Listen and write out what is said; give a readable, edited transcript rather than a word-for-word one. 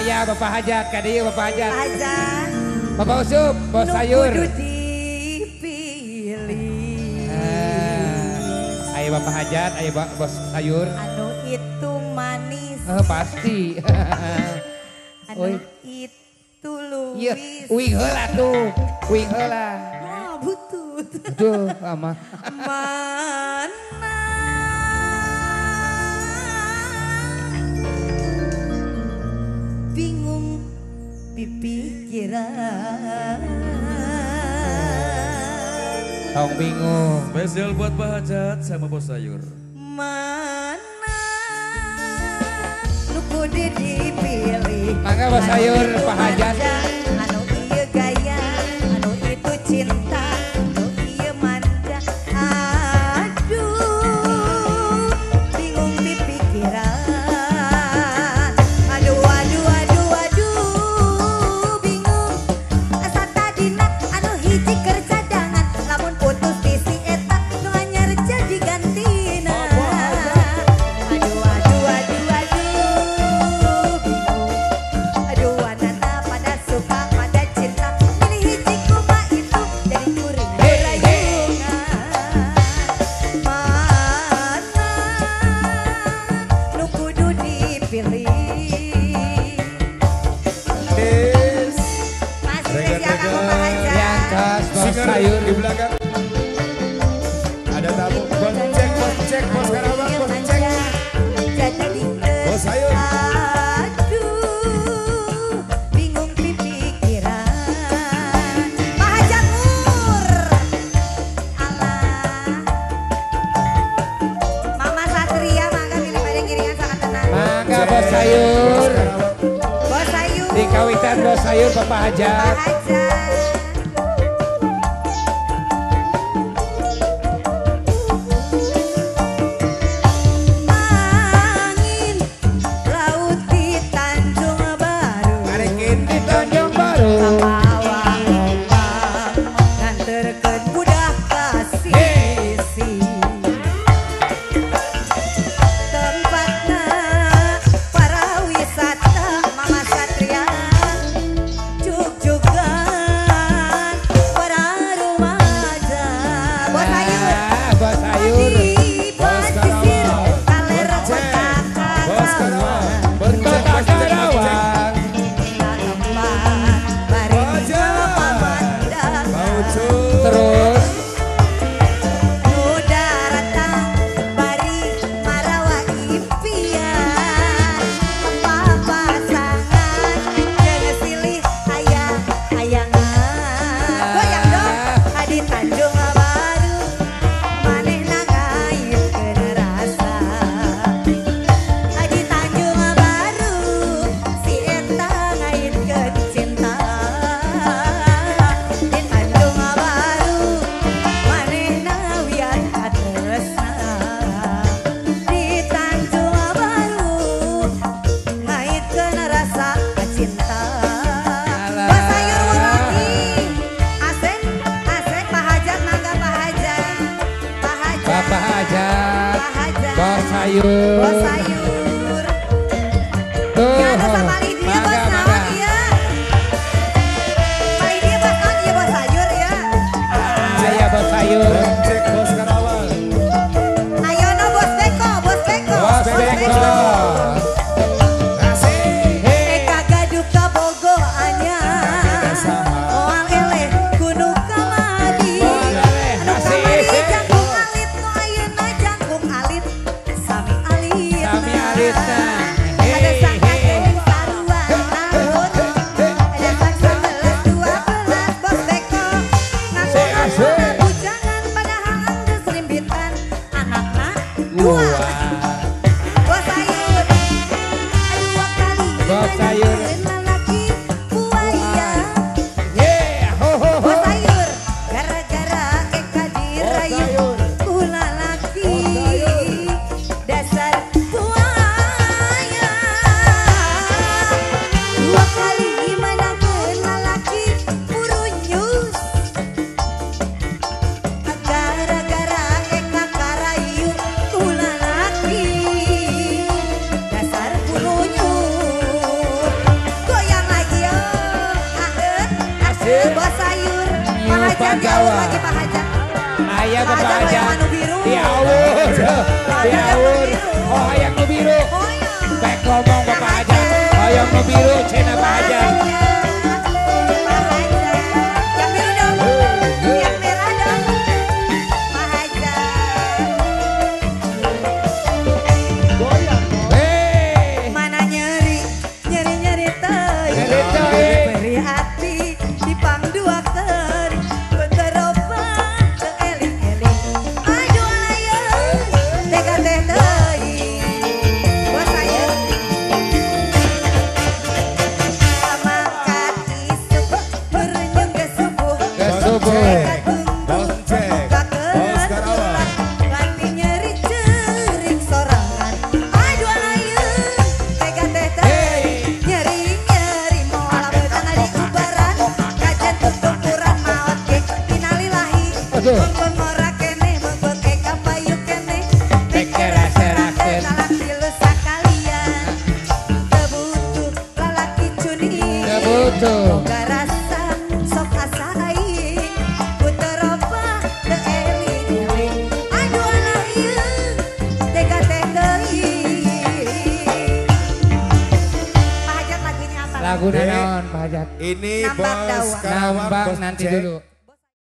Ayah Bapak Hajat, kadieu Bapak Hajat. Hajat. Bapak Usup, bos sayur. Kudu dipilih. Ayah Bapak Hajat, ayah bos sayur. Anu itu manis. Pasti. Anu itu luwis. Iya, uing heula tuh. Uing heula. Wah, butut. Duh, lama. Mana bingung pipikiran. Tong bingung. Spesial buat Pak Hajat sama bos sayur. Mana nu kudu dipilih. Mangga bos sayur Pak Hajat. Anu ieu gaya, anu itu cinta, anu ieu manja. Aduh, bingung pipikiran. Aduh, aduh, aduh, aduh, bingung. Asa tadina anu hiji keur cadangan, lamun putus ti si eta nu anyar jadi gantina. Aduh, aduh, aduh, aduh, bingung. Aduh, anana pada suka pada cinta, milih hiji kumaha itu jadi kuring rayungan. Mana nu kudu dipilih. Des. Masih siakan Bapak Hajat. Yang khas bos Singer sayur. di belakang. Ada tamu. Bos cek, bos Karawang, bos cek. Bos sayur. Aduh, bingung pipikiran. Pak Hajat Mur. Alah. Mama Satria mangga pilih pada giringan sangat tenang. Mangga bos sayur. Bos sayur. Di kawitan bos sayur Bapak Pak Hajat. Hajat. Angin laut di Tanjung Baru. Di Tanjung Baru. Kapawang ombak nganterkeun budak ka sisi. Tempatna para wisata Mama Satria jug-jugan para remaja. Bos sayur. Bos sayur. Di pasisir kaler kotakan Bos Karawang. Bos cek, Kota bos cek, bos cek. Karawang. tempat bari pamandang. Mau cu. Terus Nu daratang bari marawa impian. Papasangan jeung silih hayang-hayangan. Goyang dong adi Tanjung Baru. Manehna ngaitkeun rasa. Adi Tanjung Baru si eta ngaitkeun cinta. Di Tanjung Baru manehna wian katresna. Di Tanjung Baru ngaitkeun rasa cinta. Bos sayur Wurodi. Asep, Asep Pak Hajat mangga Pak Hajat. Pak Hajat. Bapak Hajat. Pak Hajat. Bos sayur. Bos sayur. Tuh. Ya ada sama Lydia bos Mangga, naon mangga. ya. Pak Lydia bos naon ya bos sayur ya. Ayah bos sayur. Cek bos Karawang. Ayo no bos Beko, bos Beko. Bos Beko. Kasih. Eka gaduka bogo anyar. Oal eleh gunung kamadi. Oal eleh, Anu asih. kamadi jangkung alit nu ayeuna jangkung alit. Sami alit. Sami Hajat Gawa. lagi Pak Hajat. Ayah Pak Bapak Hajat Hajat. hoyong anu biru. Diawur. Diawur. Oh hayang nu biru. Hoyong. Baik ngomong Bapak Hajat. Hayang nu biru cina Pak Hajat. Pak Hajat. Yang biru dong. Yang merah dong. Pak Hajat. Hei. Mana nyeri teh. Nyeri teh. Beri hati dipangduakeun beteroban teu eling-eling. Aduh ayeuna tega teh teuing. Buat saya mangkat isuk berenyung ge subuh. Ke subuh. Bonceng. Bos Karawang. Lati nyeri ceuring sorangan. Aduh ayeuna tega teh teuing. Nyeri moal beutana di ubaran. Kajen tutukuran maot ge innalillahi. Aduh. Mengkon mora keneh mengkon ke kapayu keneh. Dikera-serakeun. Lalaki lu sakalian. Teu butuh lalaki cuning. Teu butuh. Boga rasa sok asa aing. Puteroba teu eling-eling. Aduh ayeuna tega teh teuing. Pak Hajat lagunya apa? Lagu naon Pak Hajat? Ini Nambak Bos dawa. Karawang Nambak Bos nanti Cek. dulu.